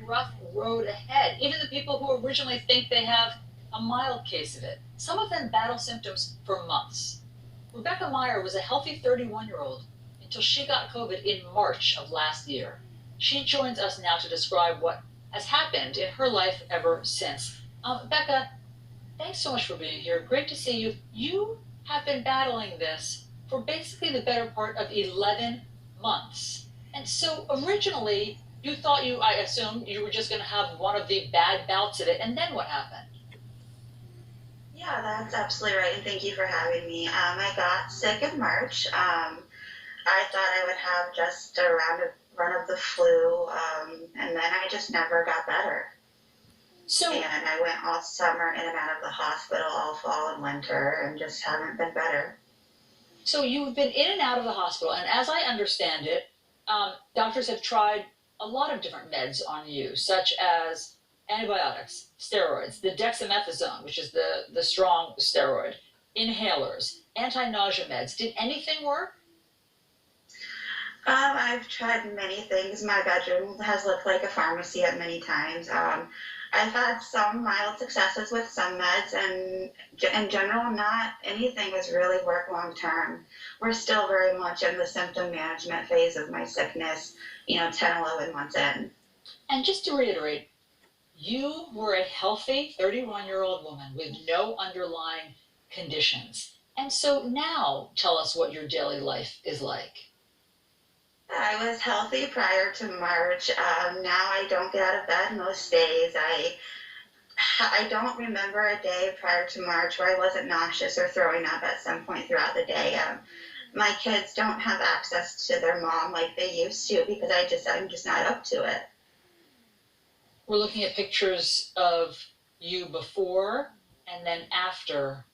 rough road ahead. Even the people who originally think they have a mild case of it, some of them battle symptoms for months. Rebecca Meyer was a healthy 31-year-old until she got COVID in March of last year. She joins us now to describe what has happened in her life ever since. Becca, thanks so much for being here. Great to see you. You have been battling this for basically the better part of 11 months. And so originally, you thought I assume you were just going to have one of the bad bouts of it. And then what happened? Yeah, that's absolutely right, and thank you for having me. I got sick in March. I thought I would have just a run of the flu, and then I just never got better. So, And I went all summer in and out of the hospital, all fall and winter, and just haven't been better. so you've been in and out of the hospital, and as I understand it, doctors have tried a lot of different meds on you, such as antibiotics, steroids, the dexamethasone, which is the strong steroid, inhalers, anti-nausea meds. Did anything work? I've tried many things. My bedroom has looked like a pharmacy at many times. I've had some mild successes with some meds, and in general, not anything has really worked long term. We're still very much in the symptom management phase of my sickness, 10, 11 months in. And just to reiterate, you were a healthy 31-year-old woman with no underlying conditions. And so now tell us what your daily life is like. I was healthy prior to March. Now I don't get out of bed most days. I don't remember a day prior to March where I wasn't nauseous or throwing up at some point throughout the day. My kids don't have access to their mom like they used to because I'm just not up to it. We're looking at pictures of you before and then after,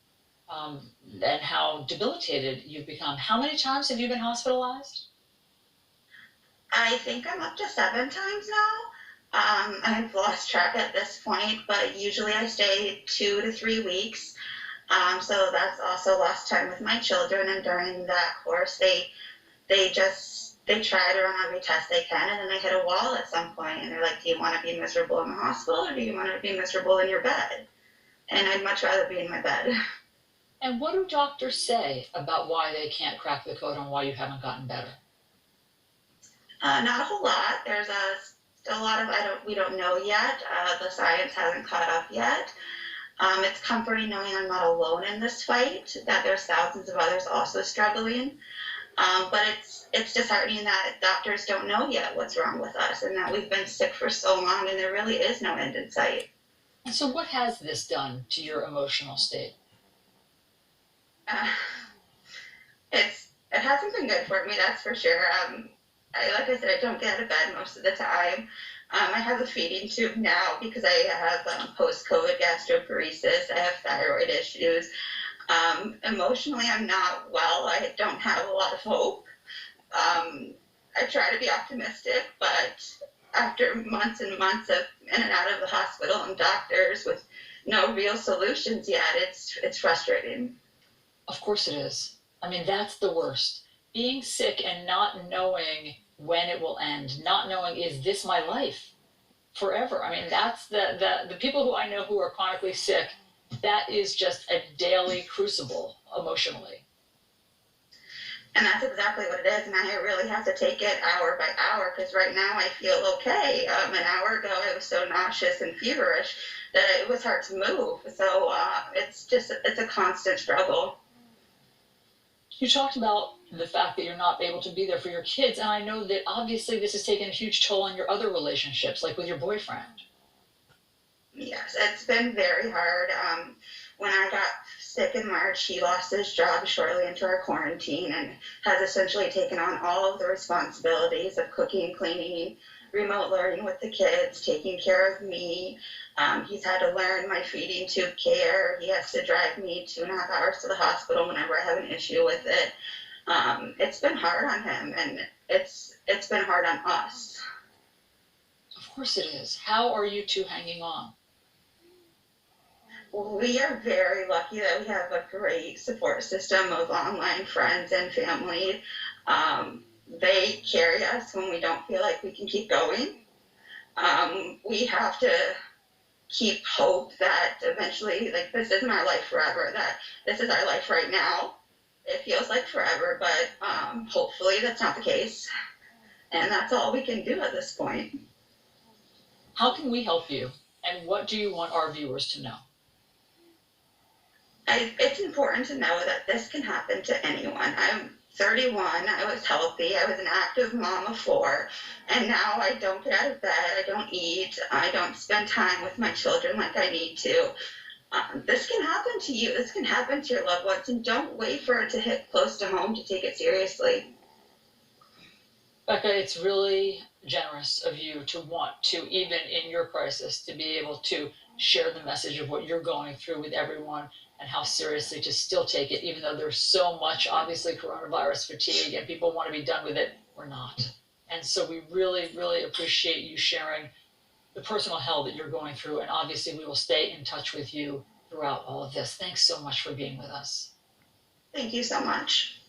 and how debilitated you've become. How many times have you been hospitalized? I think I'm up to 7 times now. I've lost track at this point, but usually I stay 2 to 3 weeks. So that's also lost time with my children, and during that course, they try to run every test they can, and then they hit a wall at some point, and they're like, "Do you want to be miserable in the hospital, or do you want to be miserable in your bed?" And I'd much rather be in my bed. And what do doctors say about why they can't crack the code on why you haven't gotten better? Not a whole lot. There's still a lot of we don't know yet. The science hasn't caught up yet. It's comforting knowing I'm not alone in this fight, that there's thousands of others also struggling. But it's disheartening that doctors don't know yet what's wrong with us, and that we've been sick for so long and there really is no end in sight. And so, what has this done to your emotional state? Uh, it hasn't been good for me, that's for sure. Like I said, I don't get out of bed most of the time. I have a feeding tube now because I have post-COVID gastroparesis. I have thyroid issues. Emotionally, I'm not well. I don't have a lot of hope. I try to be optimistic, but after months and months of in and out of the hospital and doctors with no real solutions yet, it's frustrating. Of course it is. I mean, that's the worst. Being sick and not knowing when it will end, not knowing, is this my life forever? I mean, that's the people who I know who are chronically sick, that is just a daily crucible emotionally. And that's exactly what it is. And I really have to take it hour by hour because right now I feel okay. An hour ago I was so nauseous and feverish that it was hard to move. So it's a constant struggle. You talked about the fact that you're not able to be there for your kids, and I know that obviously this has taken a huge toll on your other relationships, like with your boyfriend. Yes, it's been very hard. When I got sick in March, he lost his job shortly into our quarantine and has essentially taken on all of the responsibilities of cooking, cleaning, remote learning with the kids, taking care of me. He's had to learn my feeding tube care. He has to drive me 2.5 hours to the hospital whenever I have an issue with it. It's been hard on him, and it's been hard on us. Of course it is. How are you two hanging on? We are very lucky that we have a great support system of online friends and family. They carry us when we don't feel like we can keep going. We have to keep hope that eventually, like, this isn't our life forever, that this is our life right now. It feels like forever, but hopefully that's not the case. And that's all we can do at this point. How can we help you? And what do you want our viewers to know? It's important to know that this can happen to anyone. I'm 31, I was healthy, I was an active mom of 4, and now I don't get out of bed, I don't eat, I don't spend time with my children like I need to. This can happen to you, this can happen to your loved ones, and don't wait for it to hit close to home to take it seriously. Becca, it's really generous of you to want to, even in your crisis, to be able to share the message of what you're going through with everyone and how seriously to still take it, even though there's so much, obviously, coronavirus fatigue and people want to be done with it. We're not. And so we really, really appreciate you sharing the personal hell that you're going through. And obviously, we will stay in touch with you throughout all of this. Thanks so much for being with us. Thank you so much.